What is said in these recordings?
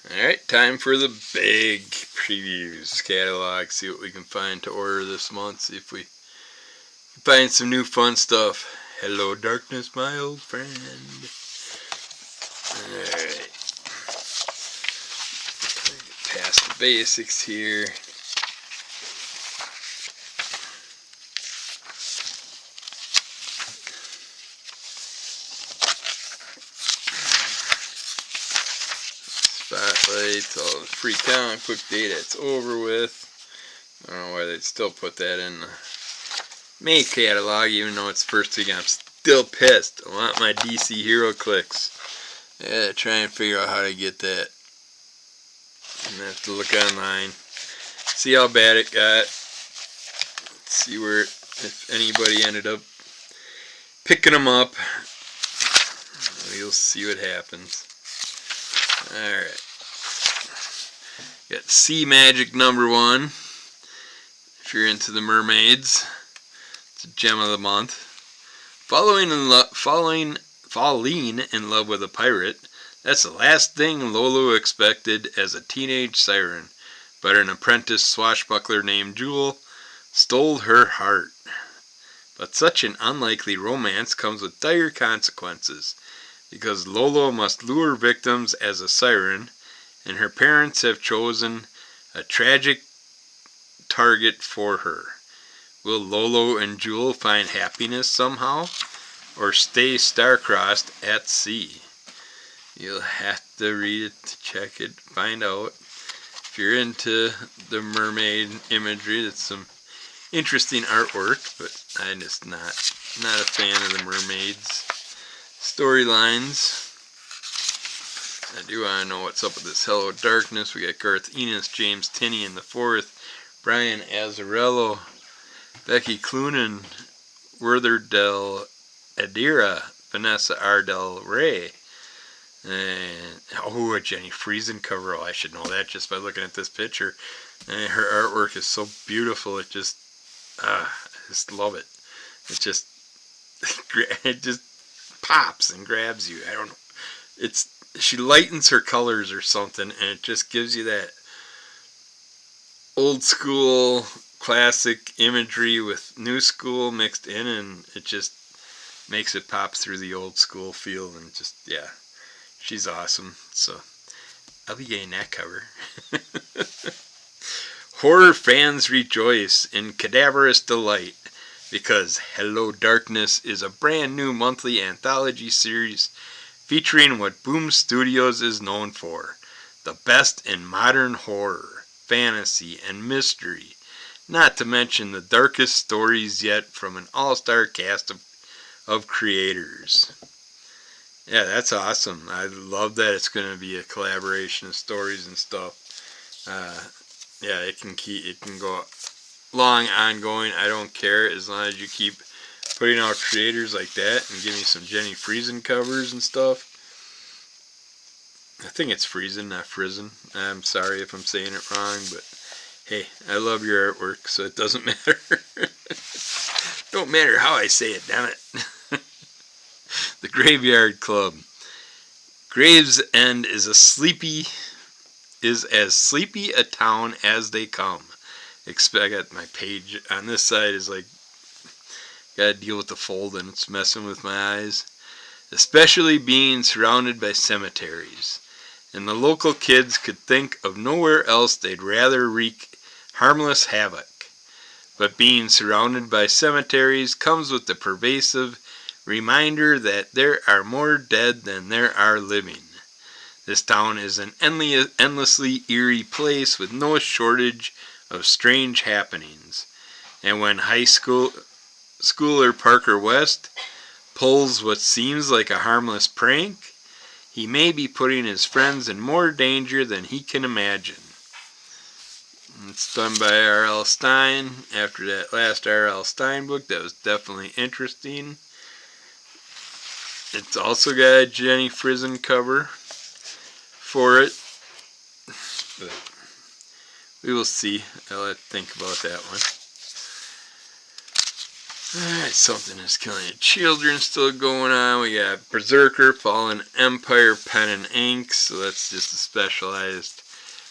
Alright, time for the big previews catalog. See what we can find to order this month. See if we can find some new fun stuff. Hello, darkness, my old friend. Alright. Past the basics here. Spotlights, all the free comic book data it's over with. I don't know why they'd still put that in the May catalog, even though it's first week. I'm still pissed. I want my DC Hero clicks. Yeah, try and figure out how to get that. I'm gonna have to look online, see how bad it got, see where, if anybody ended up picking them up. We'll see what happens. Alright. Got Sea Magic #1. If you're into the mermaids, it's a gem of the month. Falling in love with a pirate. That's the last thing Lolo expected as a teenage siren, but an apprentice swashbuckler named Jewel stole her heart. But such an unlikely romance comes with dire consequences, because Lolo must lure victims as a siren, and her parents have chosen a tragic target for her. Will Lolo and Jewel find happiness somehow, or stay star-crossed at sea? You'll have to read it to check it, find out. If you're into the mermaid imagery, that's some interesting artwork, but I'm just not a fan of the mermaids storylines. I do want to know what's up with this Hello Darkness. We got Garth Ennis, James Tinney in the 4th, Brian Azzarello, Becky Cloonan, Werther Del Adira, Vanessa R. Del Rey, and a Jenny Friesen cover. Oh, I should know that just by looking at this picture. And her artwork is so beautiful. I just love it. It just pops and grabs you. I don't know. She lightens her colors or something, and it just gives you that old school classic imagery with new school mixed in, and it just makes it pop through the old school feel. And just, yeah, she's awesome. So I'll be getting that cover. Horror fans rejoice in cadaverous delight, because Hello Darkness is a brand new monthly anthology series featuring what Boom Studios is known for: the best in modern horror, fantasy, and mystery, not to mention the darkest stories yet from an all-star cast of creators. Yeah, that's awesome. I love that it's going to be a collaboration of stories and stuff. Yeah, it can go long, ongoing. I don't care, as long as you keep putting out creators like that and give me some Jenny Friesen covers and stuff. I think it's Friesen, not Friesen. I'm sorry if I'm saying it wrong, but hey, I love your artwork, so it doesn't matter. Don't matter how I say it, damn it. The Graveyard Club. Gravesend is as sleepy a town as they come. I got my page on this side is like, gotta deal with the folding. It's messing with my eyes. Especially being surrounded by cemeteries. And the local kids could think of nowhere else they'd rather wreak harmless havoc. But being surrounded by cemeteries comes with the pervasive reminder that there are more dead than there are living. This town is an endlessly eerie place with no shortage of strange happenings. And when high schooler Parker West pulls what seems like a harmless prank, he may be putting his friends in more danger than he can imagine. It's done by R.L. Stine. After that last R.L. Stine book, that was definitely interesting. It's also got a Jenny Friesen cover for it, but we will see. I'll have to think about that one. Alright, something is killing your children still going on. We got Berserker, Fallen Empire, Pen and Ink, so that's just a specialized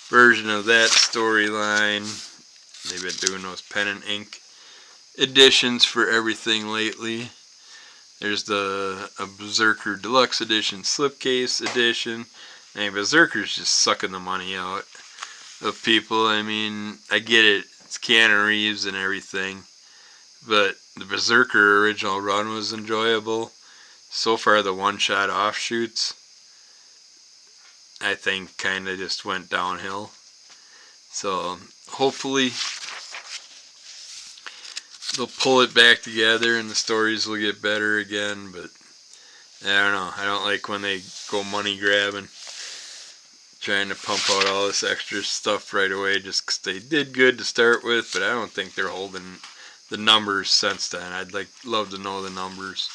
version of that storyline. They've been doing those Pen and Ink editions for everything lately. There's the Berserker Deluxe Edition, Slipcase Edition. And Berserker's just sucking the money out of people. I mean, I get it. It's Keanu Reeves and everything. But the Berserker original run was enjoyable. So far, the one-shot offshoots, I think, kind of just went downhill. So, hopefully, they'll pull it back together and the stories will get better again. But, I don't know. I don't like when they go money grabbing, trying to pump out all this extra stuff right away just because they did good to start with. But I don't think they're holding the numbers since then. I'd love to know the numbers.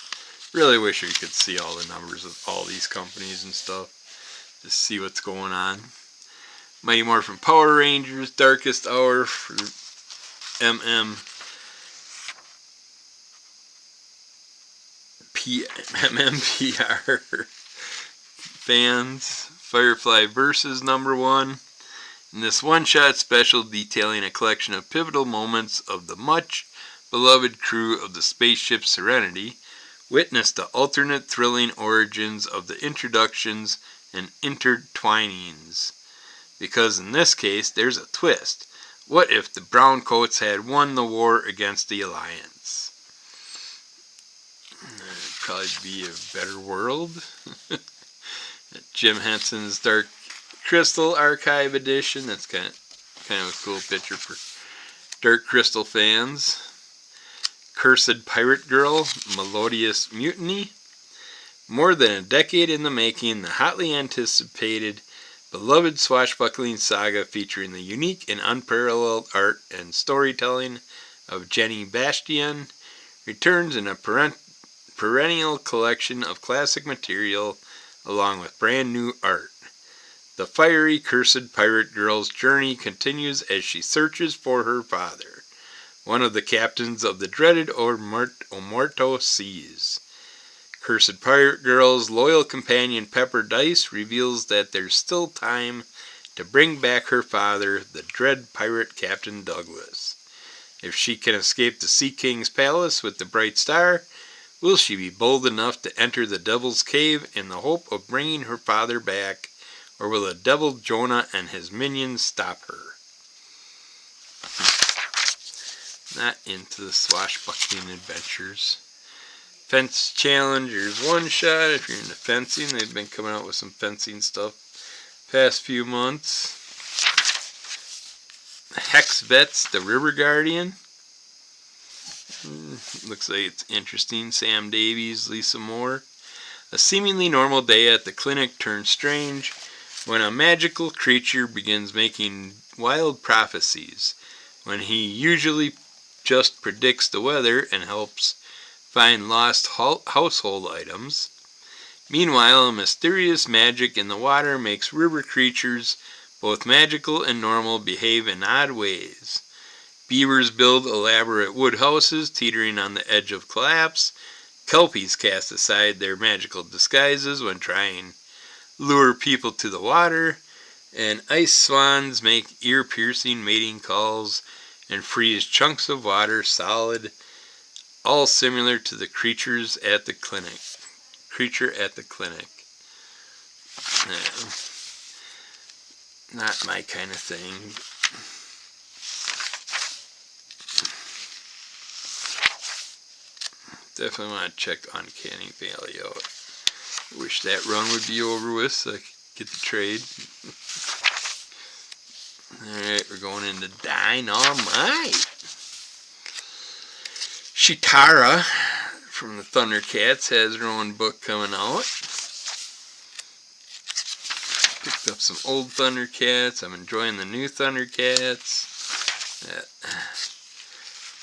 Really wish we could see all the numbers of all these companies and stuff. Just see what's going on. Mighty Morphin Power Rangers, Darkest Hour for MMPR fans. Firefly Versus #1. In this one-shot special detailing a collection of pivotal moments of the much beloved crew of the spaceship Serenity, witness the alternate thrilling origins of the introductions and intertwinings. Because in this case, there's a twist. What if the Browncoats had won the war against the Alliance? It'd probably be a better world. Jim Henson's Dark Crystal Archive Edition. That's kind of a cool picture for Dark Crystal fans. Cursed Pirate Girl, Melodious Mutiny. More than a decade in the making, the hotly anticipated, beloved swashbuckling saga featuring the unique and unparalleled art and storytelling of Jenny Bastian returns in a perennial collection of classic material along with brand new art. The fiery, cursed pirate girl's journey continues as she searches for her father, one of the captains of the dreaded Omerta Seas. Cursed Pirate Girl's loyal companion Pepper Dice reveals that there's still time to bring back her father, the dread pirate Captain Douglas. If she can escape the Sea King's palace with the bright star, will she be bold enough to enter the Devil's Cave in the hope of bringing her father back, or will the Devil Jonah and his minions stop her? Not into the swashbuckling adventures. Fence Challengers one shot. If you're into fencing, they've been coming out with some fencing stuff past few months. Hex Vets, the River Guardian. Looks like it's interesting. Sam Davies, Lisa Moore. A seemingly normal day at the clinic turns strange when a magical creature begins making wild prophecies, when he usually just predicts the weather and helps find lost household items. Meanwhile, a mysterious magic in the water makes river creatures, both magical and normal, behave in odd ways. Beavers build elaborate wood houses teetering on the edge of collapse. Kelpies cast aside their magical disguises when trying lure people to the water. And ice swans make ear-piercing mating calls and freeze chunks of water solid, all similar to the creatures at the clinic. Creature at the clinic. Not my kind of thing. Definitely want to check Uncanny Valley out. I wish that run would be over with so I could get the trade. Alright, we're going into Dynamite. Shitara from the Thundercats has her own book coming out. Picked up some old Thundercats. I'm enjoying the new Thundercats.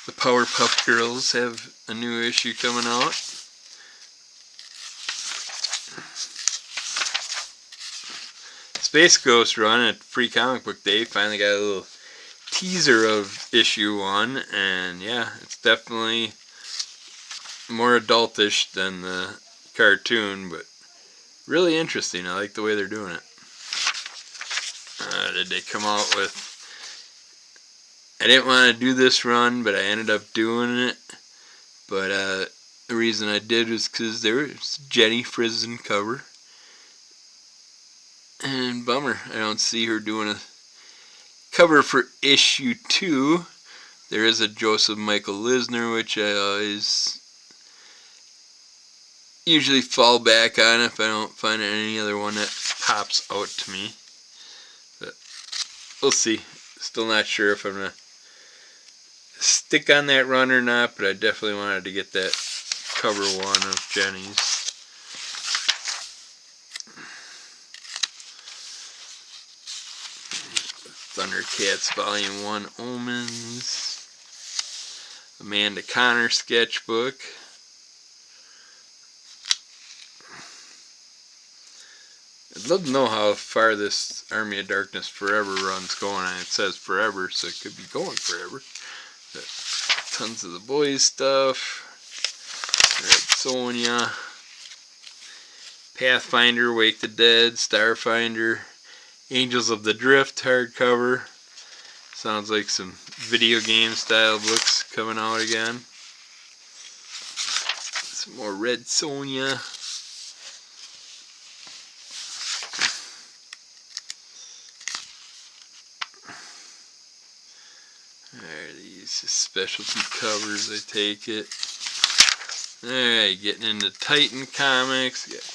The Powerpuff Girls have a new issue coming out. Space Ghost run at Free Comic Book Day. Finally got a little teaser of issue 1, and yeah, it's definitely more adultish than the cartoon, but really interesting. I like the way they're doing it. Did they come out with... I didn't want to do this run, but I ended up doing it. But the reason I did was because there was Jenny Frison cover. And bummer, I don't see her doing a cover for issue 2. There is a Joseph Michael Lisner, which I always usually fall back on if I don't find any other one that pops out to me. But we'll see. Still not sure if I'm going to stick on that run or not, but I definitely wanted to get that cover one of Jenny's. Thundercats Volume 1 Omens. Amanda Connor sketchbook. I'd love to know how far this Army of Darkness Forever run's going. It says forever, so it could be going forever. But tons of the boys stuff. Red Sonja. Pathfinder, Wake the Dead, Starfinder. Angels of the Drift hardcover. Sounds like some video game style books coming out again. Some more Red Sonja. Alright, these specialty covers, I take it. Alright, getting into Titan Comics. Got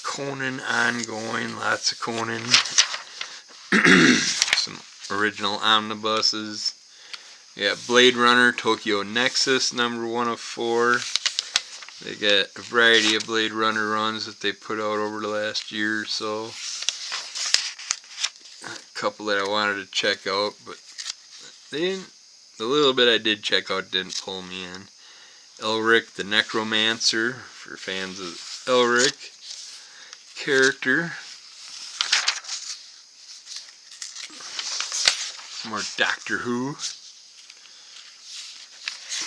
Conan ongoing, lots of Conan. Some original omnibuses. We got Blade Runner Tokyo Nexus, number 1 of 4. They got a variety of Blade Runner runs that they put out over the last year or so. A couple that I wanted to check out, but they didn't. The little bit I did check out didn't pull me in. Elric the Necromancer, for fans of Elric character. More Doctor Who.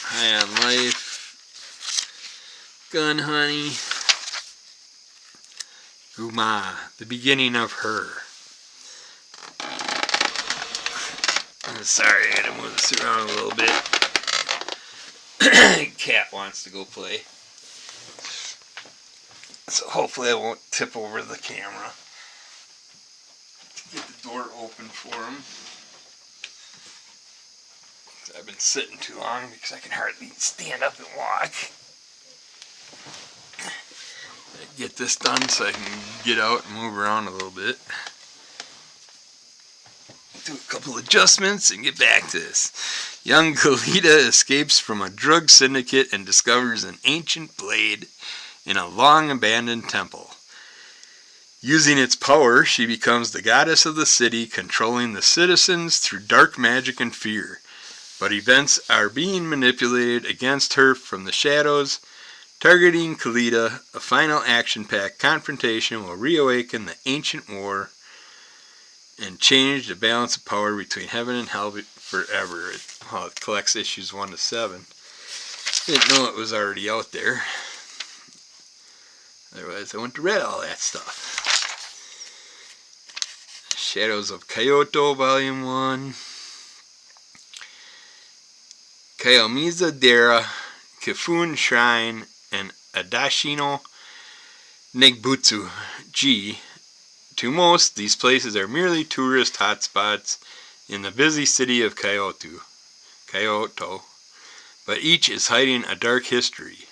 High on Life. Gun Honey. Guma, the beginning of her. Sorry, I had to move this around a little bit. Cat wants to go play. So hopefully I won't tip over the camera. To get the door open for him. I've been sitting too long because I can hardly stand up and walk. Get this done so I can get out and move around a little bit. Do a couple adjustments and get back to this. Young Kalita escapes from a drug syndicate and discovers an ancient blade in a long abandoned temple. Using its power, she becomes the goddess of the city, controlling the citizens through dark magic and fear. But events are being manipulated against her from the shadows. Targeting Kalita, a final action-packed confrontation will reawaken the ancient war and change the balance of power between heaven and hell forever. It collects issues 1 to 7. Didn't know it was already out there. Otherwise, I wouldn't have read all that stuff. Shadows of Kyoto, Volume 1. Kiyomizu Dera, Kifun Shrine, and Adashino Negbutsu G. To most, these places are merely tourist hotspots in the busy city of Kyoto, but each is hiding a dark history,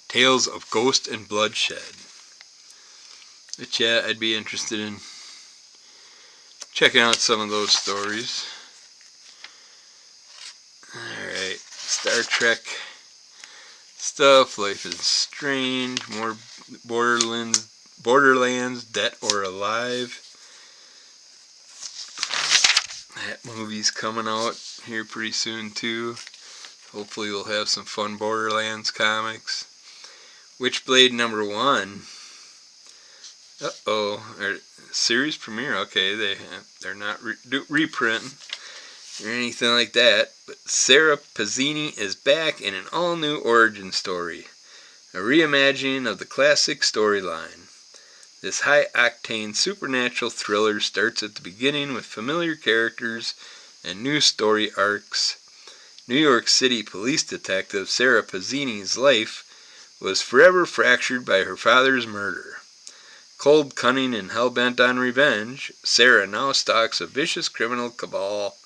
tales of ghost and bloodshed. But yeah, I'd be interested in checking out some of those stories. Alright, Star Trek stuff, Life is Strange, more Borderlands, Dead or Alive. That movie's coming out here pretty soon too. Hopefully we'll have some fun Borderlands comics. Witchblade number 1. Uh-oh. Series premiere. Okay, they're not reprinting. or anything like that, but Sarah Pazzini is back in an all-new origin story, a reimagining of the classic storyline. This high-octane supernatural thriller starts at the beginning with familiar characters and new story arcs. New York City police detective Sarah Pazzini's life was forever fractured by her father's murder. Cold, cunning, and hell-bent on revenge, Sarah now stalks a vicious criminal cabal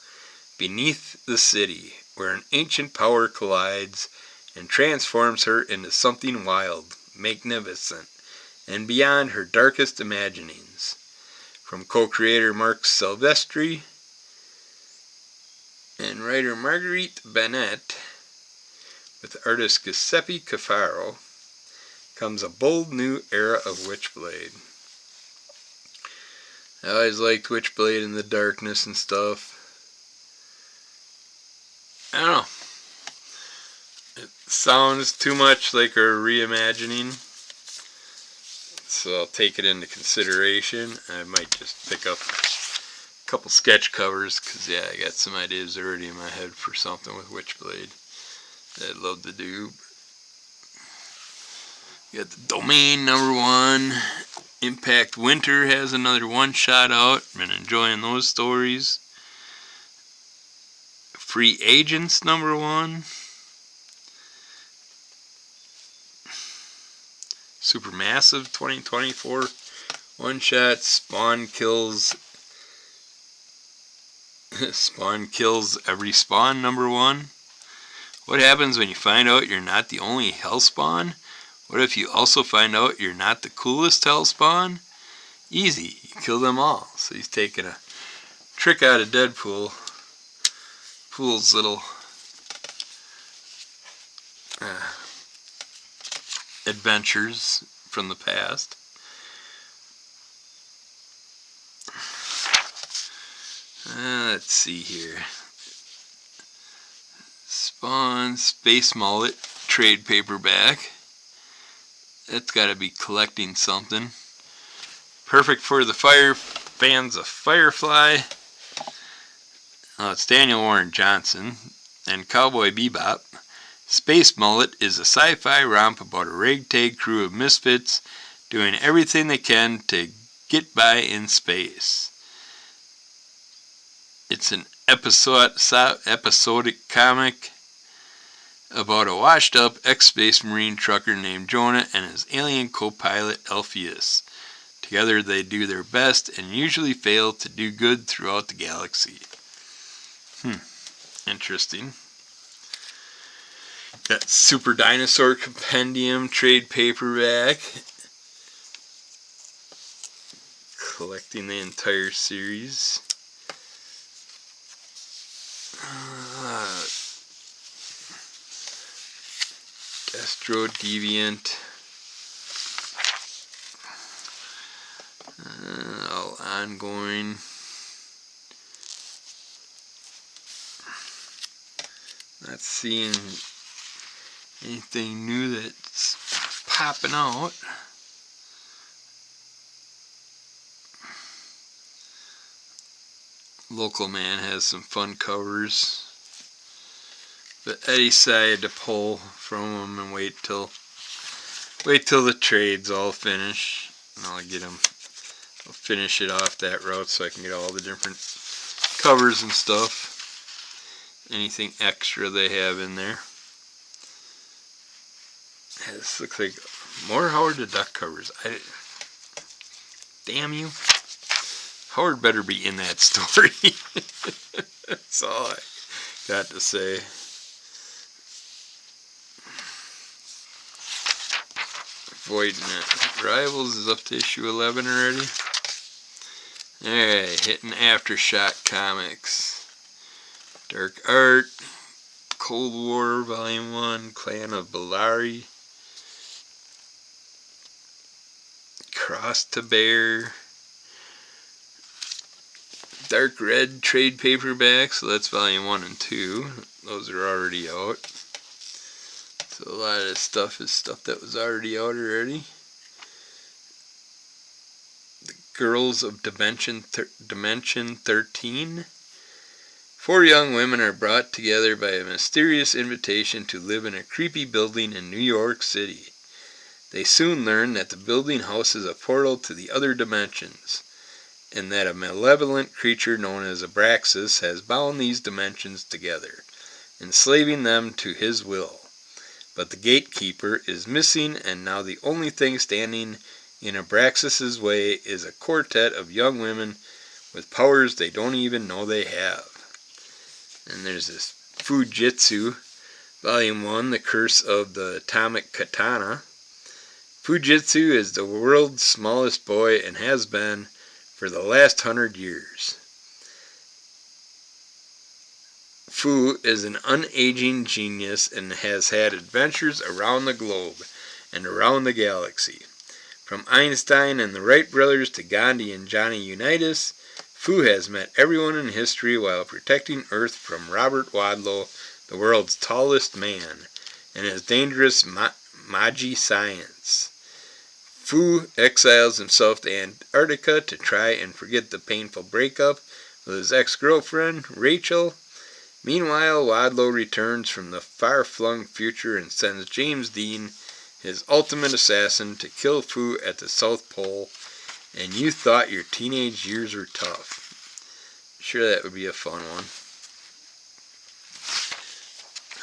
beneath the city, where an ancient power collides and transforms her into something wild, magnificent, and beyond her darkest imaginings. From co-creator Mark Silvestri and writer Marguerite Bennett, with artist Giuseppe Cafaro, comes a bold new era of Witchblade. I always liked Witchblade in the darkness and stuff. I don't know. It sounds too much like a reimagining, so I'll take it into consideration. I might just pick up a couple sketch covers, because yeah, I got some ideas already in my head for something with Witchblade that I'd love to do. You got the Domain #1. Impact Winter has another one-shot out. Been enjoying those stories. Free Agents #1. Supermassive 2024 one-shot. Spawn kills every Spawn #1. What happens when you find out you're not the only Hellspawn? What if you also find out you're not the coolest Hellspawn? Easy, you kill them all. So he's taking a trick out of Deadpool's little adventures from the past. Let's see here. Spawn Space Mullet trade paperback. That's got to be collecting something. Perfect for the fans of Firefly. It's Daniel Warren Johnson and Cowboy Bebop. Space Mullet is a sci-fi romp about a ragtag crew of misfits doing everything they can to get by in space. It's an episodic comic about a washed-up ex-space marine trucker named Jonah and his alien co-pilot Alpheus. Together they do their best and usually fail to do good throughout the galaxy. Interesting. Got Super Dinosaur Compendium trade paperback. Collecting the entire series. Destro Deviant. All ongoing. Not seeing anything new that's popping out. Local Man has some fun covers, but Eddie decided to pull from them and wait till the trades all finish, and I'll finish it off that route so I can get all the different covers and stuff. Anything extra they have in there. This looks like more Howard the Duck covers. Damn you. Howard better be in that story. That's all I got to say. Avoiding it. Rivals is up to issue 11 already. Alright, hitting Aftershock Comics. Dark Art, Cold War, Volume 1, Clan of Bellari, Cross to Bear, Dark Red trade paperback, so that's Volume 1 and 2. Those are already out. So a lot of this stuff is stuff that was already out already. The Girls of Dimension 13. Four young women are brought together by a mysterious invitation to live in a creepy building in New York City. They soon learn that the building houses a portal to the other dimensions, and that a malevolent creature known as Abraxas has bound these dimensions together, enslaving them to his will. But the gatekeeper is missing, and now the only thing standing in Abraxas' way is a quartet of young women with powers they don't even know they have. And there's this Fujitsu, Volume 1, The Curse of the Atomic Katana. Fujitsu is the world's smallest boy and has been for the last 100 years. Fu is an unaging genius and has had adventures around the globe and around the galaxy. From Einstein and the Wright brothers to Gandhi and Johnny Unitas, Fu has met everyone in history while protecting Earth from Robert Wadlow, the world's tallest man, and his dangerous Magi science. Fu exiles himself to Antarctica to try and forget the painful breakup with his ex-girlfriend, Rachel. Meanwhile, Wadlow returns from the far-flung future and sends James Dean, his ultimate assassin, to kill Fu at the South Pole. And you thought your teenage years were tough. Sure, that would be a fun one.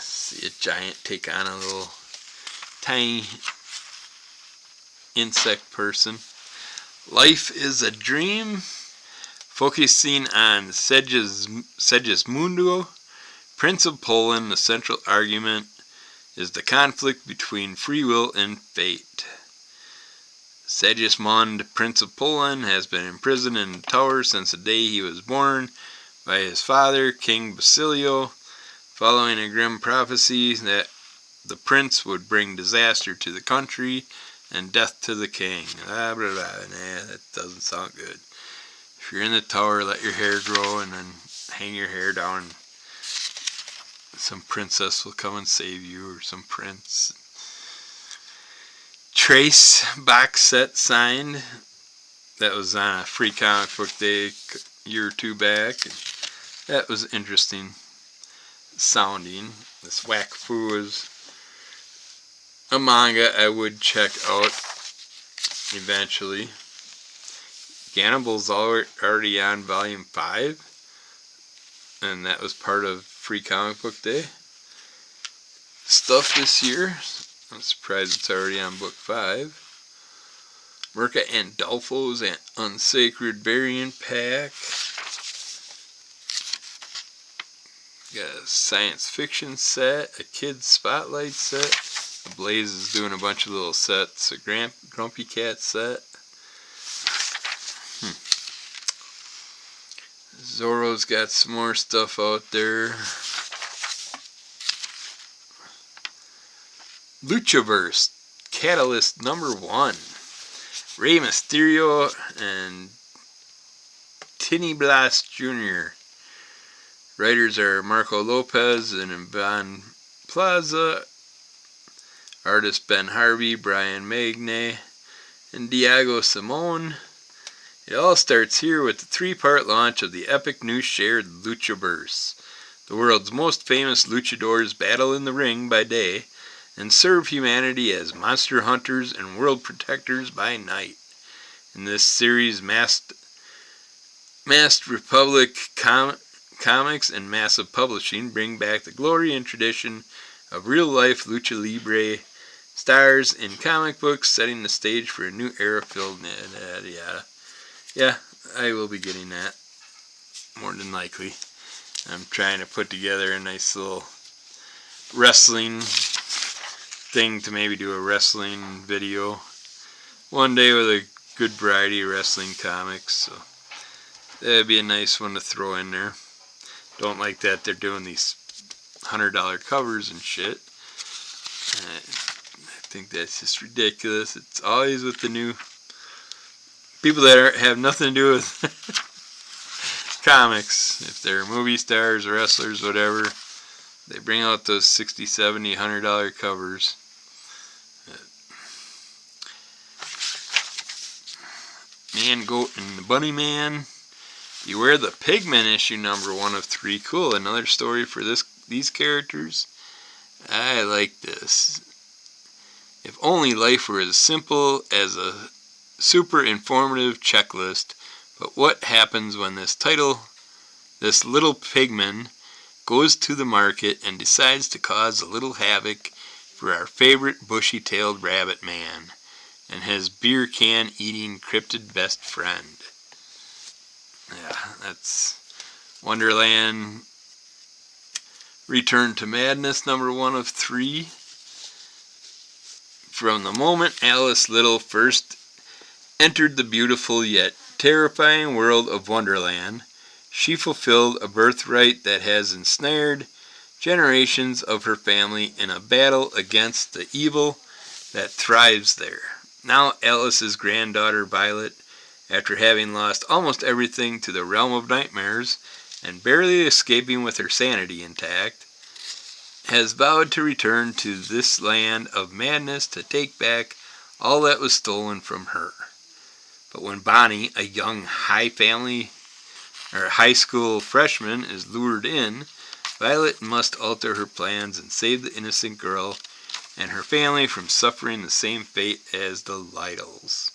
See a giant take on a little tiny insect person. Life is a Dream, focusing on Segismundo, Prince of Poland. The central argument is the conflict between free will and fate. Segismund, Prince of Poland, has been imprisoned in a tower since the day he was born by his father, King Basilio, following a grim prophecy that the prince would bring disaster to the country and death to the king. Nah, that doesn't sound good. If you're in the tower, let your hair grow and then hang your hair down. Some princess will come and save you, or some prince. Trace box set signed. That was on a Free Comic Book Day a year or two back. That was interesting sounding. This Wakfu is a manga I would check out eventually. Gannibal's already on Volume 5, and that was part of Free Comic Book Day stuff this year. I'm surprised it's already on Book 5. Mirka Andolfo's Unsacred Variant Pack. Got a science fiction set, a kids spotlight set. Blaze is doing a bunch of little sets. A Grumpy Cat set. Zorro's got some more stuff out there. Luchaverse Catalyst #1. Rey Mysterio and Tinny Blast Jr. Writers are Marco Lopez and Ivan Plaza. Artist Ben Harvey, Brian Magne, and Diego Simone. It all starts here with the 3-part launch of the epic new shared Luchaverse. The world's most famous luchadors battle in the ring by day and serve humanity as monster hunters and world protectors by night. In this series, Masked Republic Comics and Massive Publishing bring back the glory and tradition of real-life lucha libre stars in comic books, setting the stage for a new era filled yada yada. Yeah, I will be getting that, more than likely. I'm trying to put together a nice little wrestling thing to maybe do a wrestling video one day with a good variety of wrestling comics, so that'd be a nice one to throw in there. Don't like that they're doing these $100 covers and shit. I think that's just ridiculous. It's always with the new people that have nothing to do with comics. If they're movie stars, wrestlers, whatever, they bring out those $60, $70, $100 covers. Man, Goat, and the Bunny Man. Beware the Pigmen issue number 1 of 3. Cool, another story for these characters. I like this. If only life were as simple as a super informative checklist, but what happens when this little pigman, goes to the market and decides to cause a little havoc for our favorite bushy-tailed rabbit man and his beer can eating cryptid best friend. Yeah, that's Wonderland Return to Madness number 1 of 3. From the moment Alice Little first entered the beautiful yet terrifying world of Wonderland, she fulfilled a birthright that has ensnared generations of her family in a battle against the evil that thrives there. Now Alice's granddaughter Violet, after having lost almost everything to the realm of nightmares and barely escaping with her sanity intact, has vowed to return to this land of madness to take back all that was stolen from her. But when Bonnie, a young high school freshman, is lured in, Violet must alter her plans and save the innocent girl and her family from suffering the same fate as the Lytles.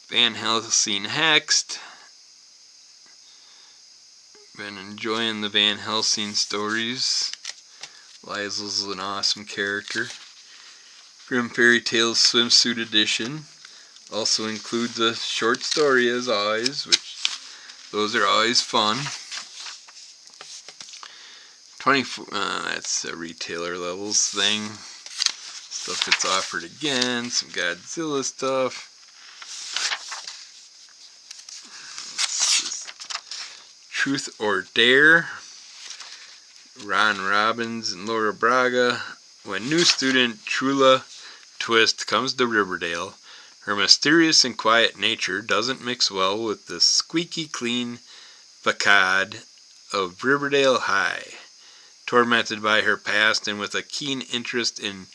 Van Helsing Hexed. Been enjoying the Van Helsing stories. Liesl's an awesome character. Grimm Fairy Tales Swimsuit Edition also includes a short story as always, which those are always fun. 24, that's a retailer levels thing. Stuff gets offered again, some Godzilla stuff. Truth or Dare, Ron Robbins and Laura Braga. When new student Trula Twist comes to Riverdale, her mysterious and quiet nature doesn't mix well with the squeaky clean facade of Riverdale High. Tormented by her past and with a keen interest in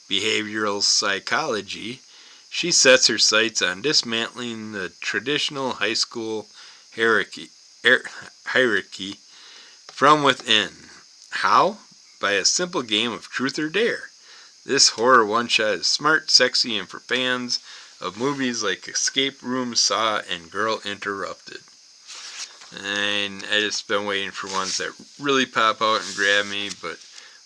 behavioral psychology, she sets her sights on dismantling the traditional high school hierarchy from within. How? By a simple game of Truth or Dare. This horror one-shot is smart, sexy, and for fans of movies like Escape Room, Saw, and Girl Interrupted. And I just been waiting for ones that really pop out and grab me, but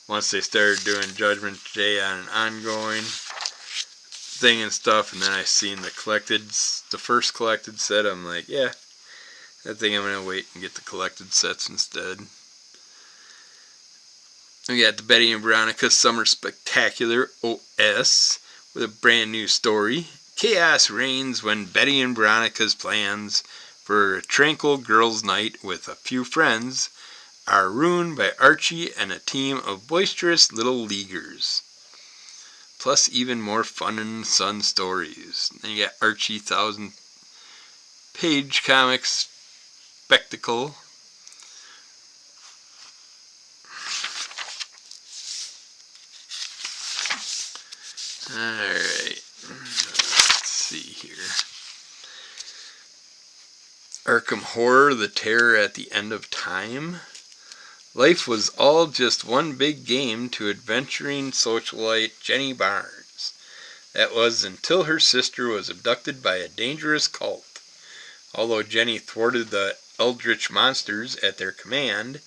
once they started doing Judgment Day on an ongoing thing and stuff, and then I seen the first collected set, I'm like, yeah, I think I'm going to wait and get the collected sets instead. We got the Betty and Veronica Summer Spectacular OS with a brand new story. Chaos reigns when Betty and Veronica's plans for a tranquil girls' night with a few friends are ruined by Archie and a team of boisterous little leaguers. Plus even more fun and fun stories. Then you got Archie 1000-page comics spectacle. Alright, let's see here. Arkham Horror, The Terror at the End of Time. Life was all just one big game to adventuring socialite Jenny Barnes. That was until her sister was abducted by a dangerous cult. Although Jenny thwarted the eldritch monsters at their command,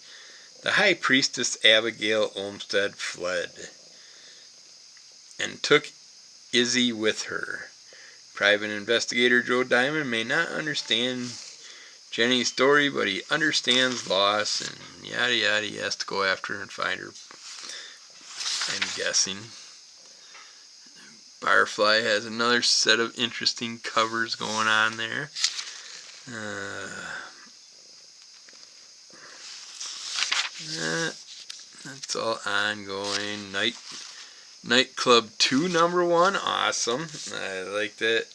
the High Priestess Abigail Olmsted fled and took Izzy with her. Private investigator Joe Diamond may not understand Jenny's story, but he understands loss and yada yada. He has to go after her and find her, I'm guessing. Firefly has another set of interesting covers going on there. That's all ongoing. Nightclub 2 number 1, awesome. I like that.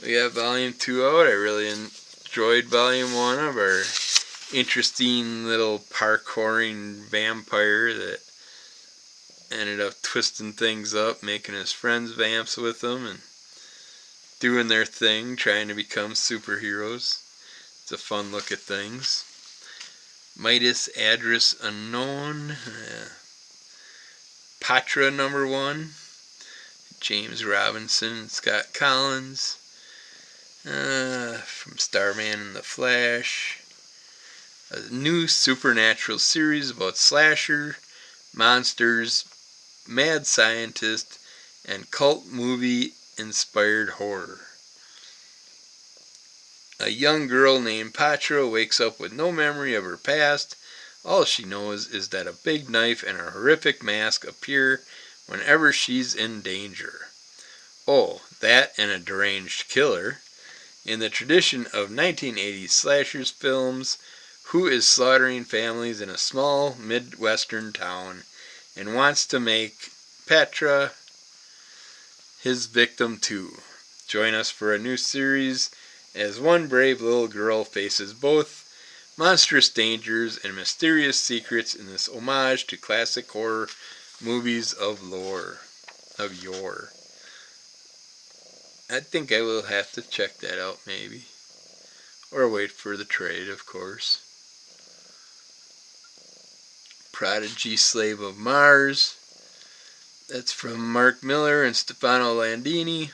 We got volume 2 out. I really enjoyed volume 1 of our interesting little parkouring vampire that ended up twisting things up, making his friends vamps with him, and doing their thing, trying to become superheroes. It's a fun look at things. Midas Address Unknown. Patra #1. James Robinson and Scott Collins. From Starman and the Flash. A new supernatural series about slasher, monsters, mad scientist, and cult movie inspired horror. A young girl named Patra wakes up with no memory of her past. All she knows is that a big knife and a horrific mask appear whenever she's in danger. Oh, that and a deranged killer. In the tradition of 1980s slashers films, who is slaughtering families in a small Midwestern town and wants to make Patra his victim too. Join us for a new series as one brave little girl faces both monstrous dangers and mysterious secrets in this homage to classic horror movies of yore. I think I will have to check that out maybe. Or wait for the trade, of course. Prodigy Slave of Mars. That's from Mark Miller and Stefano Landini.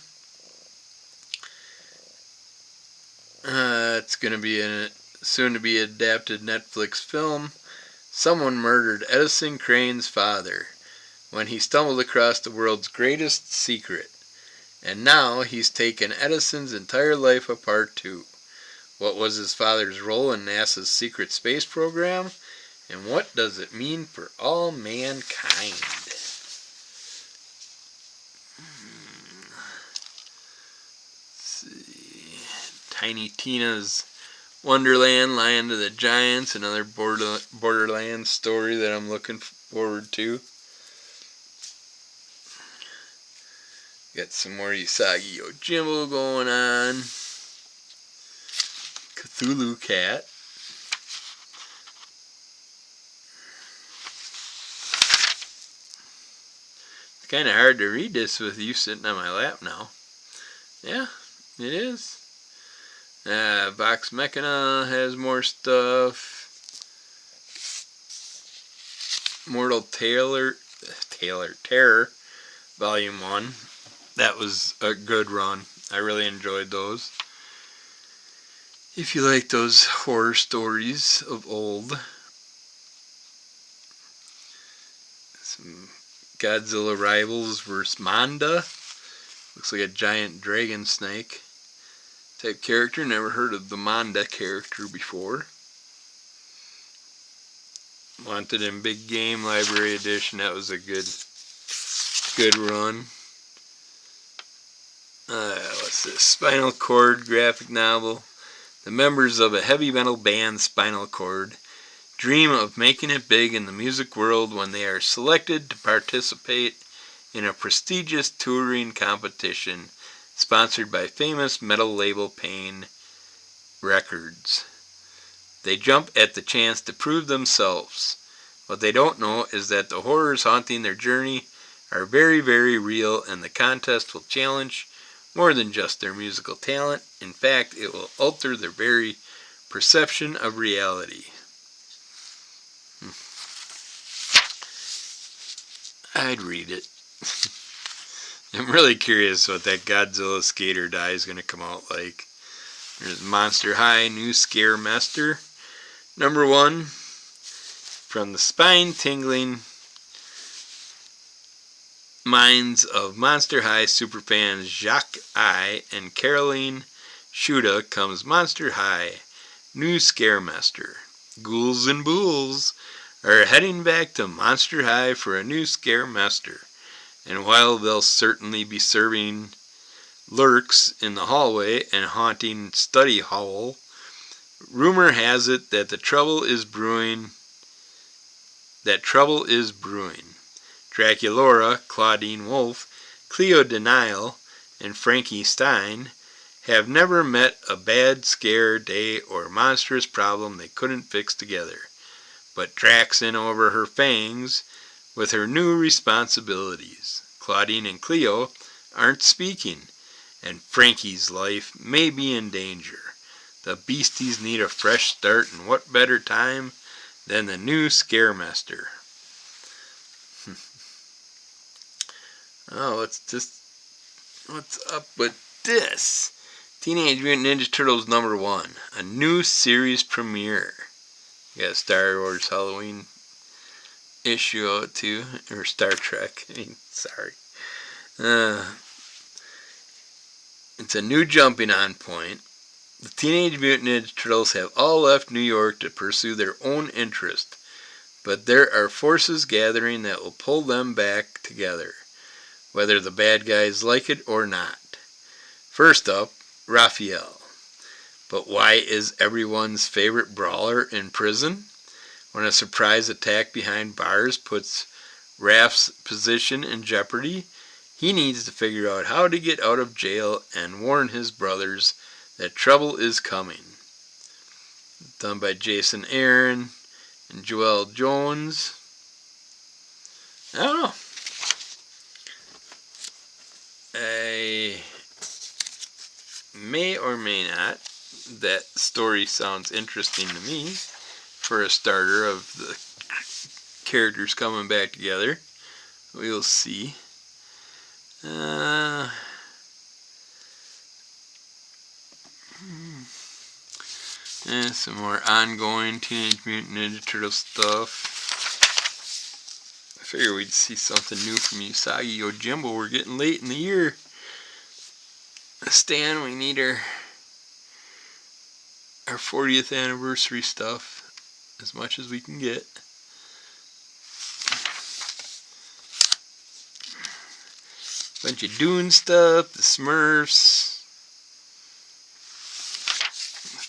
It's going to be a soon-to-be adapted Netflix film. Someone murdered Edison Crane's father when he stumbled across the world's greatest secret. And now he's taken Edison's entire life apart too. What was his father's role in NASA's secret space program? And what does it mean for all mankind? Tiny Tina's Wonderland, Land of the Giants, another Borderlands story that I'm looking forward to. Got some more Usagi Yojimbo going on. Cthulhu Cat. It's kind of hard to read this with you sitting on my lap now. Yeah, it is. Vox Machina has more stuff. Mortal Terror, Volume 1. That was a good run. I really enjoyed those. If you like those horror stories of old. Some Godzilla Rivals vs. Manda. Looks like a giant dragon snake type character. Never heard of the Manda character before. Wanted in Big Game Library Edition. That was a good run. What's this? Spinal Cord graphic novel. The members of a heavy metal band, Spinal Cord, dream of making it big in the music world when they are selected to participate in a prestigious touring competition sponsored by famous metal label Pain Records. They jump at the chance to prove themselves. What they don't know is that the horrors haunting their journey are very, very real, and the contest will challenge more than just their musical talent. In fact, it will alter their very perception of reality. I'd read it. I'm really curious what that Godzilla Skater die is going to come out like. There's Monster High New Scare Master #1 from the spine-tingling minds of Monster High superfans Jacques I and Caroline Shuda comes Monster High New Scaremaster. Ghouls and Bulls are heading back to Monster High for a new Scaremaster, and while they'll certainly be serving lurks in the hallway and haunting Study Hall, rumor has it that trouble is brewing. Draculora, Claudine Wolfe, Cleo Denial, and Frankie Stein have never met a bad scare day or monstrous problem they couldn't fix together. But Drax in over her fangs with her new responsibilities. Claudine and Cleo aren't speaking, and Frankie's life may be in danger. The beasties need a fresh start, and what better time than the new Scaremester? Oh, what's up with this? Teenage Mutant Ninja Turtles #1, a new series premiere. You got a Star Wars Halloween issue out too, or Star Trek. Sorry. It's a new jumping on point. The Teenage Mutant Ninja Turtles have all left New York to pursue their own interest, but there are forces gathering that will pull them back together, whether the bad guys like it or not. First up, Raphael. But why is everyone's favorite brawler in prison? When a surprise attack behind bars puts Raph's position in jeopardy, he needs to figure out how to get out of jail and warn his brothers that trouble is coming. Done by Jason Aaron and Joel Jones. I don't know. I may or may not. That story sounds interesting to me for a starter of the characters coming back together. We'll see. And some more ongoing Teenage Mutant Ninja Turtle stuff. I figured we'd see something new from Usagi Yojimbo. We're getting late in the year. Stan, we need our 40th anniversary stuff as much as we can get. Bunch of Dune stuff, the Smurfs,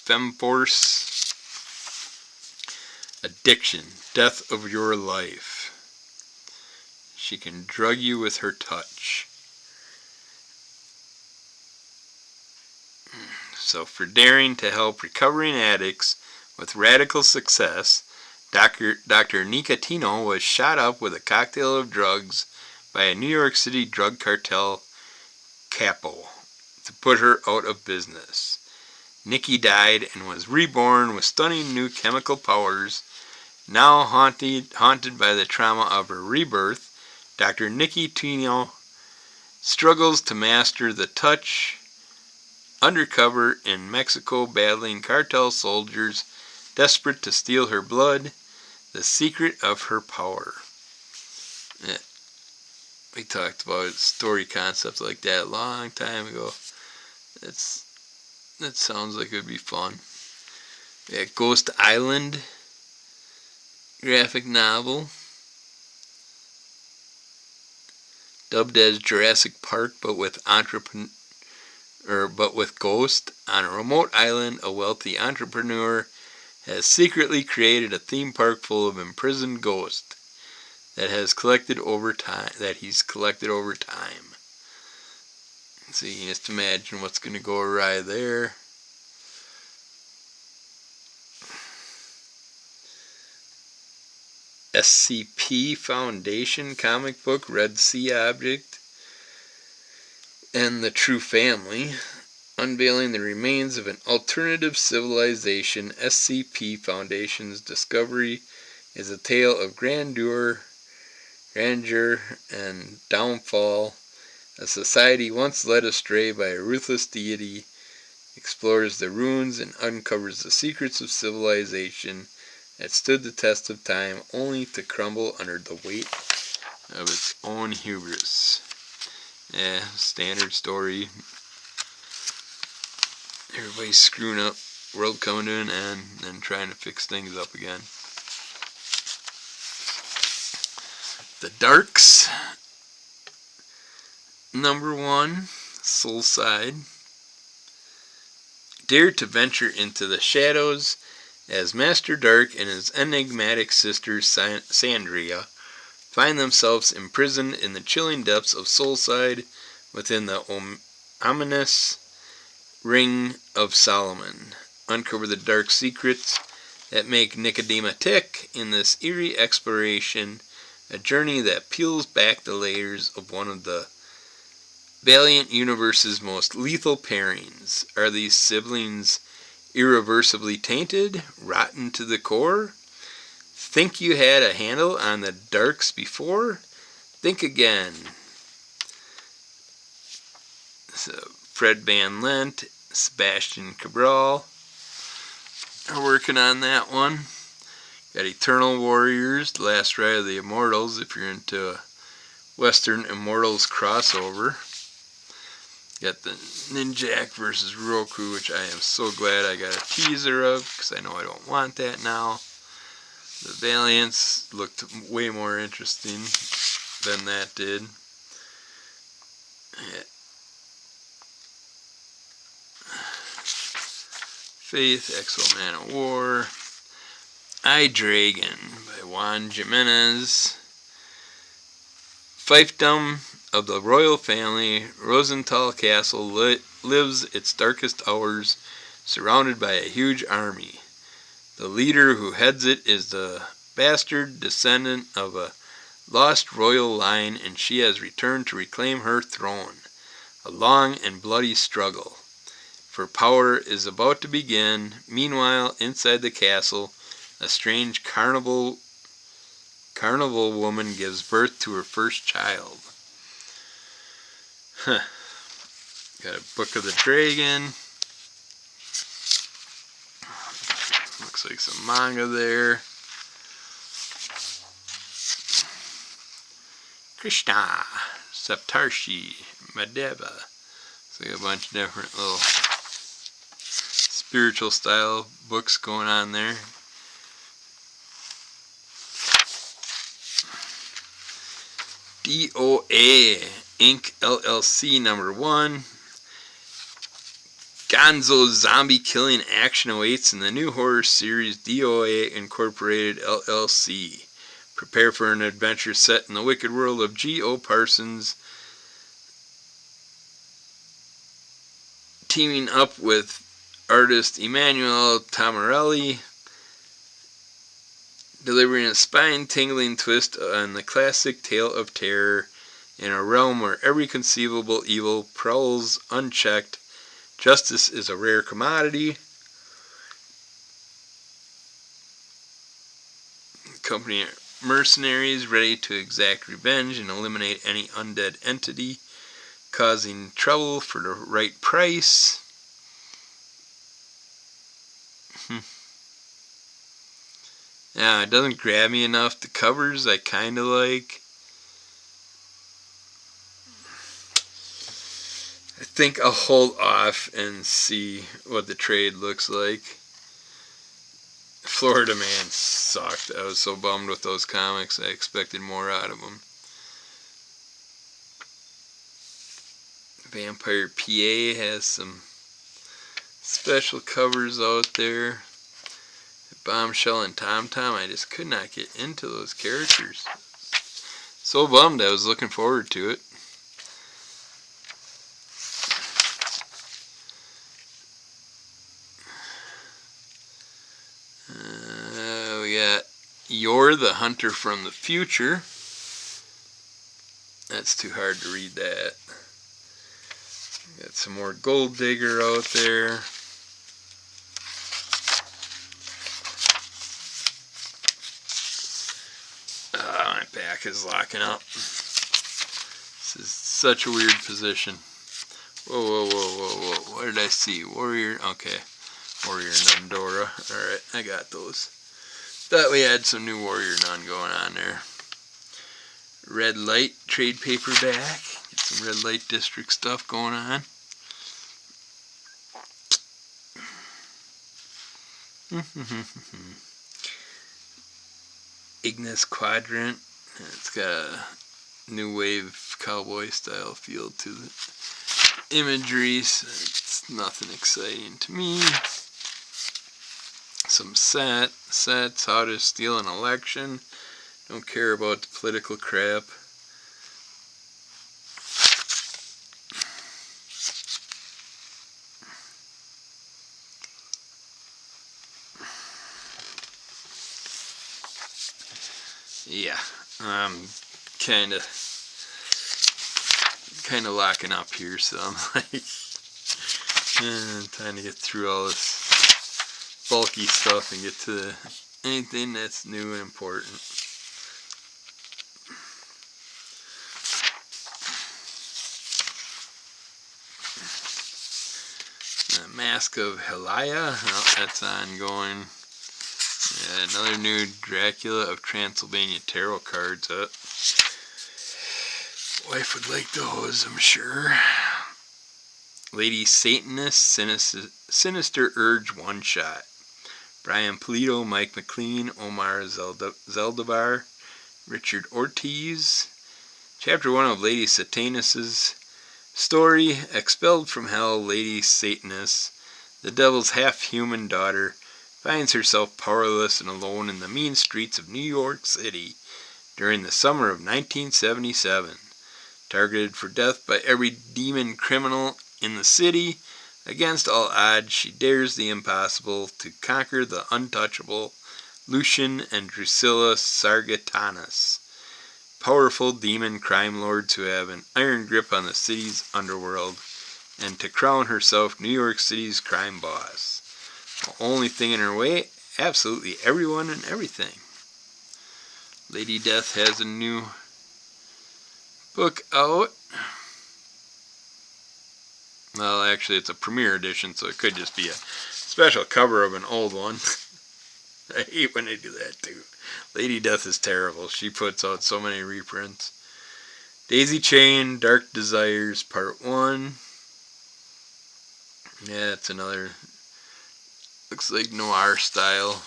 Femforce, Addiction, Death of Your Life. She can drug you with her touch. So for daring to help recovering addicts with radical success, Dr. Nicotino was shot up with a cocktail of drugs by a New York City drug cartel capo to put her out of business. Nikki died and was reborn with stunning new chemical powers. Now haunted by the trauma of her rebirth, Dr. Nicotino struggles to master the touch, undercover in Mexico battling cartel soldiers desperate to steal her blood, the secret of her power. Yeah. We talked about story concepts like that a long time ago. That sounds like it would be fun. Yeah, Ghost Island graphic novel, dubbed as Jurassic Park, but with Ghost. On a remote island, a wealthy entrepreneur has secretly created a theme park full of imprisoned ghosts that he's collected over time. So you can just imagine what's going to go awry there. SCP Foundation comic book, Red Sea Object, and the True Family, unveiling the remains of an alternative civilization. SCP Foundation's discovery is a tale of grandeur, and downfall. A society once led astray by a ruthless deity explores the ruins and uncovers the secrets of civilization that stood the test of time, only to crumble under the weight of its own hubris. Yeah, standard story. Everybody's screwing up, world coming to an end, and trying to fix things up again. The Darks, #1, Soulside. Dare to venture into the shadows as Master Dark and his enigmatic sister Sandria find themselves imprisoned in the chilling depths of Soulside within the ominous Ring of Solomon. Uncover the dark secrets that make Nicodema tick in this eerie exploration, a journey that peels back the layers of one of the Valiant Universe's most lethal pairings. Are these siblings irreversibly tainted, rotten to the core? Think you had a handle on the darks before? Think again. So Fred Van Lent, Sebastian Cabral are working on that one. Got Eternal Warriors, The Last Ride of the Immortals, if you're into a Western Immortals crossover. Got the Ninjak versus Roku, which I am so glad I got a teaser of, because I know I don't want that now. The Valiants looked way more interesting than that did. Faith, Exo-Man of War. iDragon by Juan Jimenez. Fiefdom of the royal family, Rosenthal Castle lives its darkest hours surrounded by a huge army. The leader who heads it is the bastard descendant of a lost royal line, and she has returned to reclaim her throne. A long and bloody struggle for power is about to begin. Meanwhile, inside the castle, a strange carnival woman gives birth to her first child. Got a Book of the Dragon. Looks like some manga there. Krishna, Saptarshi, Madeva. So got a bunch of different little spiritual style books going on there. DOA Inc. LLC #1. Gonzo zombie killing action awaits in the new horror series DOA Incorporated LLC. Prepare for an adventure set in the wicked world of G.O. Parsons, teaming up with artist Emmanuel Tamarelli, delivering a spine-tingling twist on the classic tale of terror in a realm where every conceivable evil prowls unchecked. Justice is a rare commodity. Company mercenaries ready to exact revenge and eliminate any undead entity causing trouble for the right price. Yeah, it doesn't grab me enough. The covers I kind of like. I think I'll hold off and see what the trade looks like. Florida Man sucked. I was so bummed with those comics. I expected more out of them. Vampire PA has some special covers out there. Bombshell and Tom Tom, I just could not get into those characters. So bummed, I was looking forward to it. We got You're the Hunter from the Future. That's too hard to read that. Got some more Gold Digger out there. My back is locking up. This is such a weird position. Whoa, whoa, whoa, whoa, whoa. What did I see? Warrior. Okay. Warrior Nun Dora. Alright, I got those. Thought we had some new Warrior Nun going on there. Red Light trade paperback. Get some Red Light District stuff going on. Ignis Quadrant. It's got a new wave cowboy style feel to the imagery, so it's nothing exciting to me. Some sets, how to steal an election. Don't care about the political crap. Yeah, I'm kind of kind of locking up here, so I'm like, trying to get through all this bulky stuff and get to anything that's new and important. The Mask of Helaya, oh, that's ongoing. Yeah, another new Dracula of Transylvania tarot cards up. Wife would like those, I'm sure. Lady Satanist, Sinister Urge One Shot. Brian Pulido, Mike McLean, Omar Zeldabar, Richard Ortiz. Chapter 1 of Lady Satanist's story. Expelled from hell, Lady Satanist, the devil's half-human daughter, finds herself powerless and alone in the mean streets of New York City during the summer of 1977. Targeted for death by every demon criminal in the city, against all odds, she dares the impossible to conquer the untouchable Lucian and Drusilla Sargatanas, powerful demon crime lords who have an iron grip on the city's underworld, and to crown herself New York City's crime boss. The only thing in her way, absolutely everyone and everything. Lady Death has a new book out. Well, actually, it's a premiere edition, so it could just be a special cover of an old one. I hate when they do that, too. Lady Death is terrible. She puts out so many reprints. Daisy Chain, Dark Desires, Part 1. Yeah, it's another, looks like noir style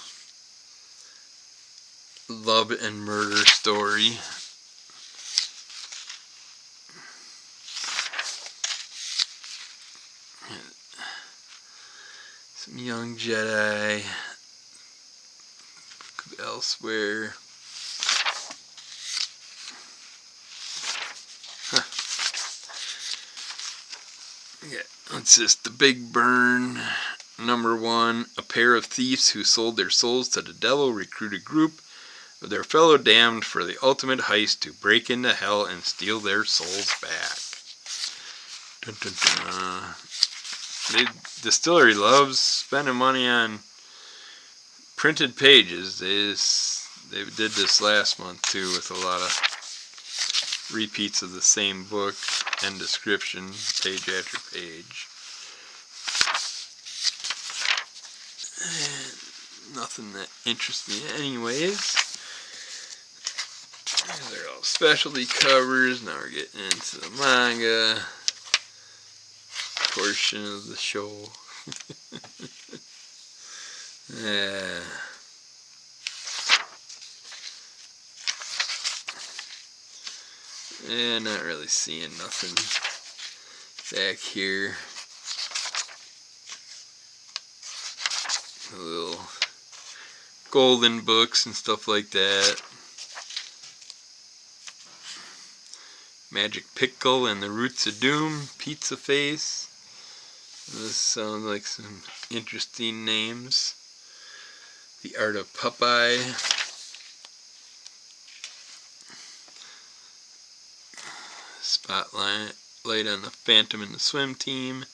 love and murder story. Some young Jedi. Elsewhere. Huh. Yeah, it's just The Big Burn. Number 1. A pair of thieves who sold their souls to the devil recruit a group of their fellow damned for the ultimate heist to break into hell and steal their souls back. Dun, dun, dun. The distillery loves spending money on printed pages. They did this last month too, with a lot of repeats of the same book and description, page after page. And nothing that interests me anyways. They're all specialty covers. Now we're getting into the manga portion of the show. Yeah, not really seeing nothing back here. The little golden books and stuff like that. Magic Pickle and the Roots of Doom, Pizza Face. This sounds like some interesting names. The Art of Popeye. Spotlight on the Phantom and the Swim Team.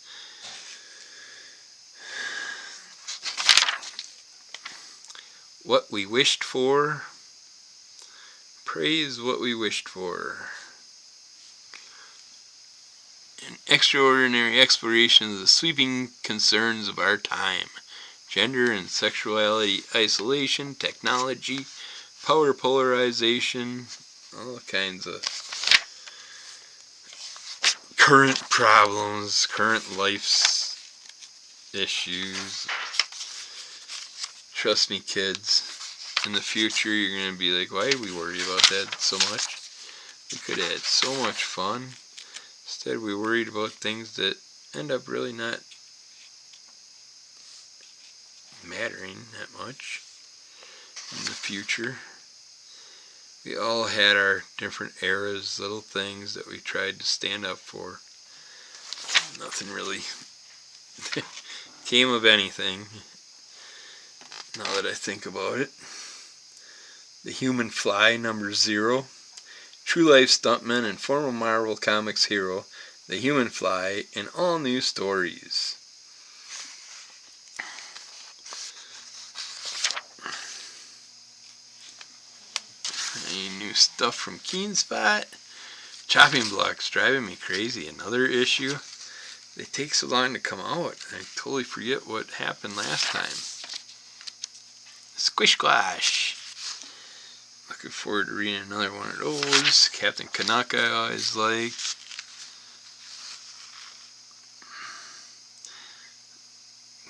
What We Wished For. Praise What We Wished For. An extraordinary exploration of the sweeping concerns of our time. Gender and sexuality, isolation, technology, power polarization, all kinds of current problems, current life's issues. Trust me, kids, in the future you're going to be like, why do we worry about that so much? We could have had so much fun. Instead, we worried about things that end up really not mattering that much in the future. We all had our different eras, little things that we tried to stand up for. Nothing really came of anything, now that I think about it. The Human Fly, number 0. True life stuntman and former Marvel Comics hero the human fly in all new stories. Any new stuff from Keenspot? Chopping blocks driving me crazy. Another issue. They take so long to come out. I totally forget what happened last time. Squish Squash. Looking forward to reading another one of those. Captain Canuck I always like.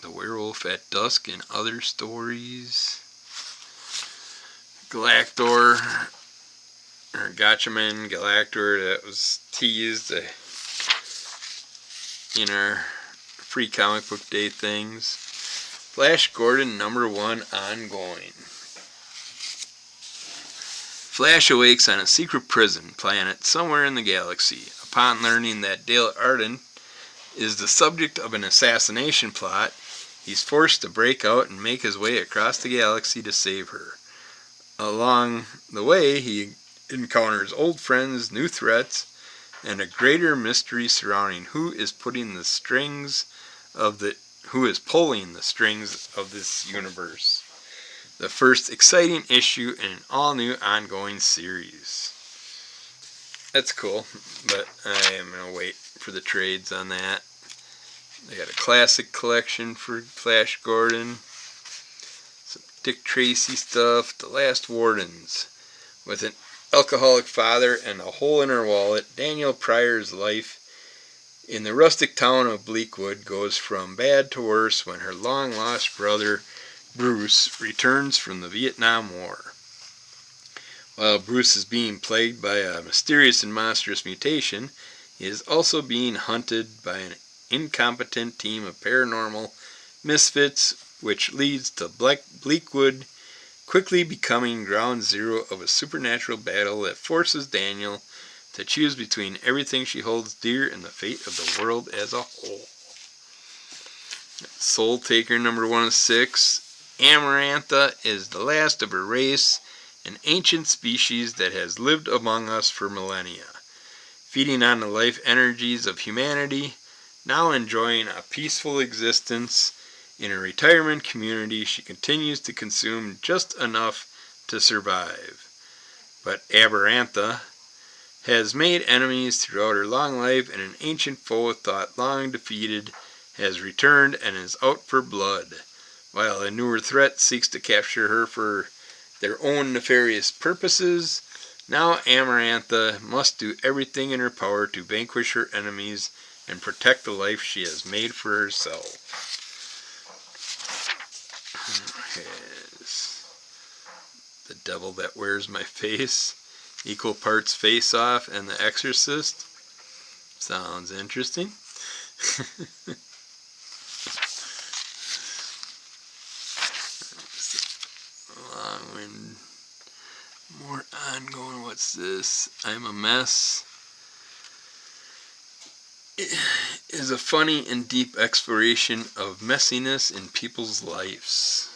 The Werewolf at Dusk and other stories. Galactor, or Gatchaman Galactor, that was teased in our free comic book day things. Flash Gordon #1 ongoing. Flash awakes on a secret prison planet somewhere in the galaxy. Upon learning that Dale Arden is the subject of an assassination plot, he's forced to break out and make his way across the galaxy to save her. Along the way, he encounters old friends, new threats, and a greater mystery surrounding who is pulling the strings of this universe. The first exciting issue in an all-new ongoing series. That's cool, but I am going to wait for the trades on that. They got a classic collection for Flash Gordon. Some Dick Tracy stuff. The Last Wardens. With an alcoholic father and a hole in her wallet, Daniel Pryor's life in the rustic town of Bleakwood goes from bad to worse when her long-lost brother, Bruce, returns from the Vietnam War. While Bruce is being plagued by a mysterious and monstrous mutation, he is also being hunted by an incompetent team of paranormal misfits, which leads to Bleakwood quickly becoming ground zero of a supernatural battle that forces Daniel to choose between everything she holds dear and the fate of the world as a whole. Soul Taker #1 of 6. Amarantha is the last of her race, an ancient species that has lived among us for millennia. Feeding on the life energies of humanity, now enjoying a peaceful existence in a retirement community, she continues to consume just enough to survive. But Amarantha has made enemies throughout her long life, and an ancient foe thought long defeated has returned and is out for blood. While a newer threat seeks to capture her for their own nefarious purposes, now Amarantha must do everything in her power to vanquish her enemies and protect the life she has made for herself. Here's The Devil That Wears My Face, equal parts Face Off and The Exorcist. Sounds interesting. Long more ongoing. What's this? I'm a Mess. It is a funny and deep exploration of messiness in people's lives.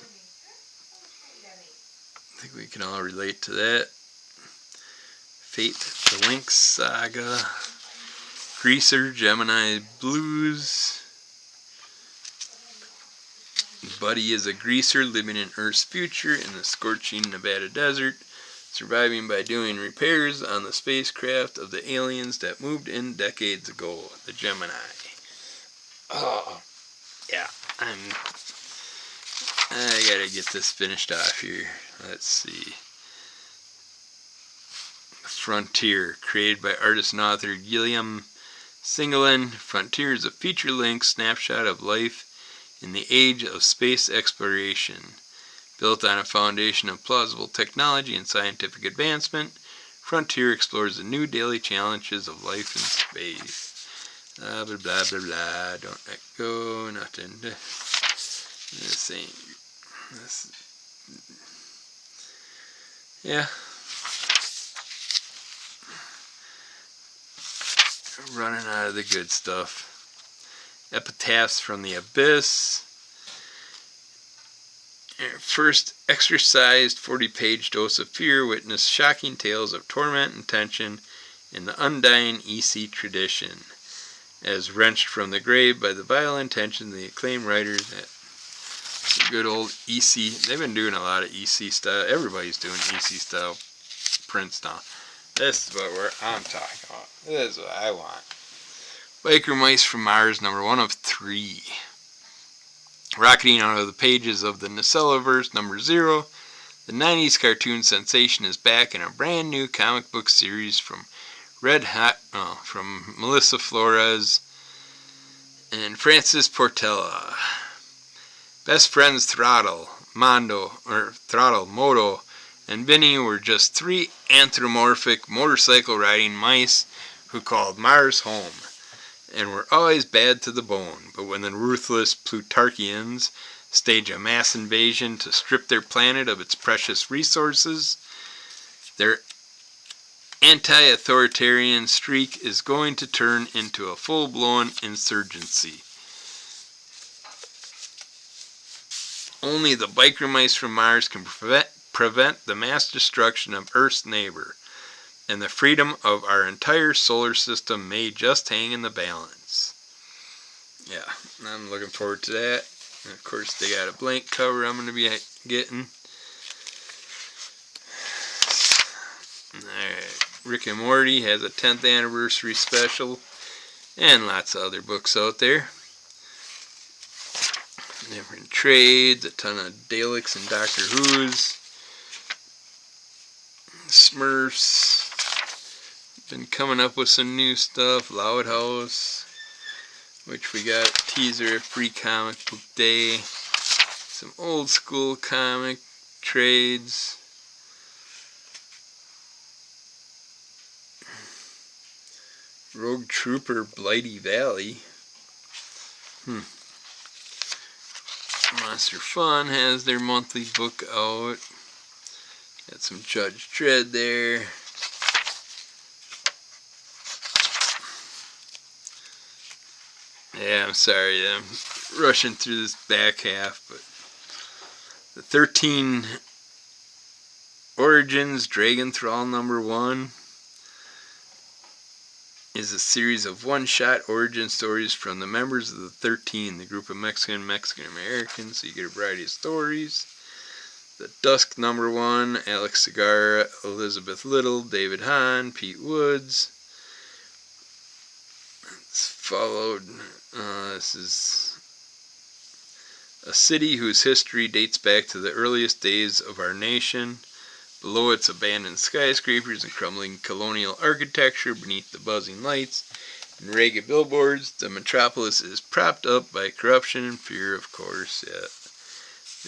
I think we can all relate to that. Fate, the Lynx Saga, Greaser, Gemini Blues. Buddy is a greaser living in Earth's future in the scorching Nevada desert, surviving by doing repairs on the spacecraft of the aliens that moved in decades ago, the Gemini. Oh, yeah, I gotta get this finished off here. Let's see. Frontier, created by artist and author Gilliam Singelin. Frontier is a feature-length snapshot of life in the age of space exploration. Built on a foundation of plausible technology and scientific advancement, Frontier explores the new daily challenges of life in space. Blah, blah, blah, blah, blah. Don't let go, nothing. This ain't... This... Yeah. Running out of the good stuff. Epitaphs from the Abyss. First exercised 40-page dose of fear witnessed shocking tales of torment and tension in the undying EC tradition. as wrenched from the grave by the vile intention of the acclaimed writer. That good old EC. They've been doing a lot of EC style. Everybody's doing EC style prints now. This is what I'm talking about. This is what I want. Biker Mice from Mars, number 1 of 3. Rocketing out of the pages of the Nacellaverse, number 0. The 90s cartoon sensation is back in a brand new comic book series from from Melissa Flores and Francis Portela. Best friends Throttle, Moto, and Vinny were just 3 anthropomorphic motorcycle-riding mice who called Mars home, and were always bad to the bone. But when the ruthless Plutarchians stage a mass invasion to strip their planet of its precious resources, their anti-authoritarian streak is going to turn into a full-blown insurgency. Only the Biker Mice from Mars can prevent the mass destruction of Earth's neighbor, and the freedom of our entire solar system may just hang in the balance. Yeah, I'm looking forward to that. And of course, they got a blank cover I'm going to be getting. Alright, Rick and Morty has a 10th anniversary special, and lots of other books out there. Different trades, a ton of Daleks and Doctor Who's. Smurfs. Been coming up with some new stuff. Loud House, which we got a teaser of Free Comic Book Day. Some old school comic trades. Rogue Trooper Blighty Valley. Monster Fun has their monthly book out. Got some Judge Dredd there. Yeah, I'm sorry, I'm rushing through this back half, but the 13 Origins Dragon Thrall number 1 is a series of one-shot origin stories from the members of the 13, the group of Mexican-Americans, so you get a variety of stories. The Dusk number 1, Alex Segarra, Elizabeth Little, David Hahn, Pete Woods. It's followed, this is a city whose history dates back to the earliest days of our nation. Below its abandoned skyscrapers and crumbling colonial architecture, beneath the buzzing lights and ragged billboards, the metropolis is propped up by corruption and fear, of course. Yeah,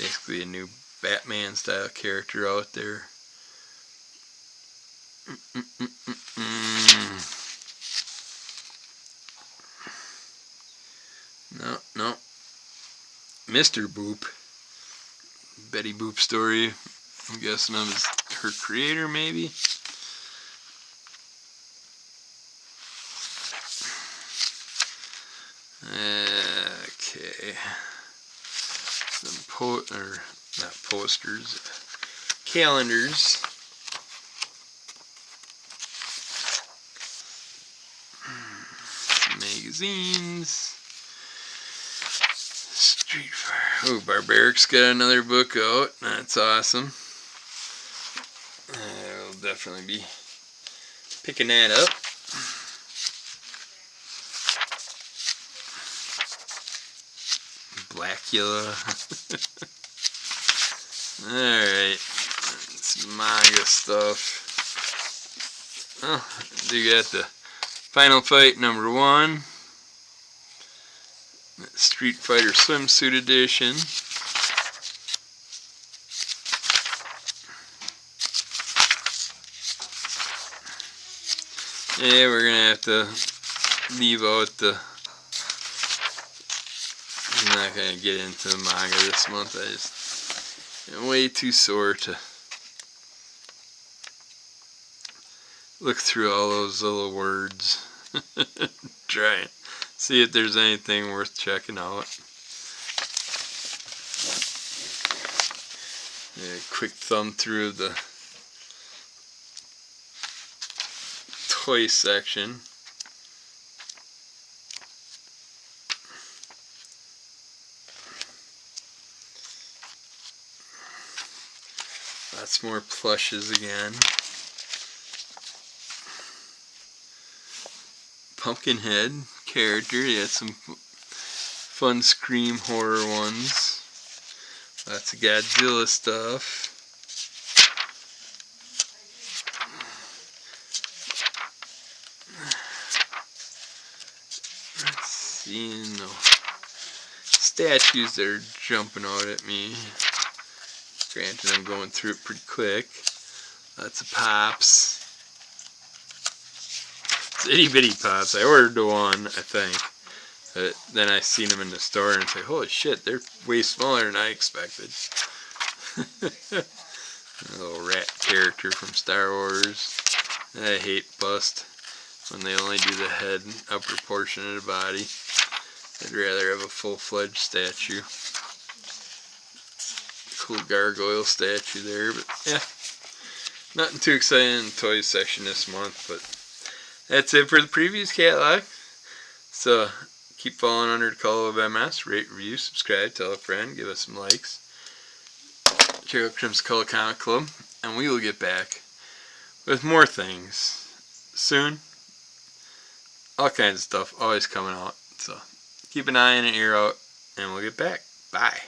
basically a new Batman-style character out there. No. Mr. Boop. Betty Boop story. I'm guessing of her creator, maybe. Okay. Some not posters, calendars. Magazines. Street Fire. Oh, Barbaric's got another book out. That's awesome. I'll definitely be picking that up. Blackula. Alright. It's manga stuff. Oh, do got the Final Fight number 1. Street Fighter Swimsuit Edition. Yeah, we're gonna have to leave out the. I'm not gonna get into the manga this month. I'm way too sore to look through all those little words. Try and see if there's anything worth checking out. Yeah, quick thumb through the toy section. Lots more plushes again. Pumpkinhead character. He had some fun Scream horror ones. Lots of Godzilla stuff. Let's see, no statues that are jumping out at me. Granted, I'm going through it pretty quick. Lots of pops. It's itty bitty pops. I ordered the one, I think. But then I seen them in the store and say, holy shit, they're way smaller than I expected. A little rat character from Star Wars. I hate bust when they only do the head and upper portion of the body. I'd rather have a full-fledged statue. Cool gargoyle statue there, but yeah. Nothing too exciting in the toys section this month, but that's it for the previous catalog. So keep following Under the Color of MS. Rate, review, subscribe, tell a friend, give us some likes. Check out Crimson Color Comic Club, and we will get back with more things soon. All kinds of stuff always coming out. So keep an eye and an ear out, and we'll get back. Bye.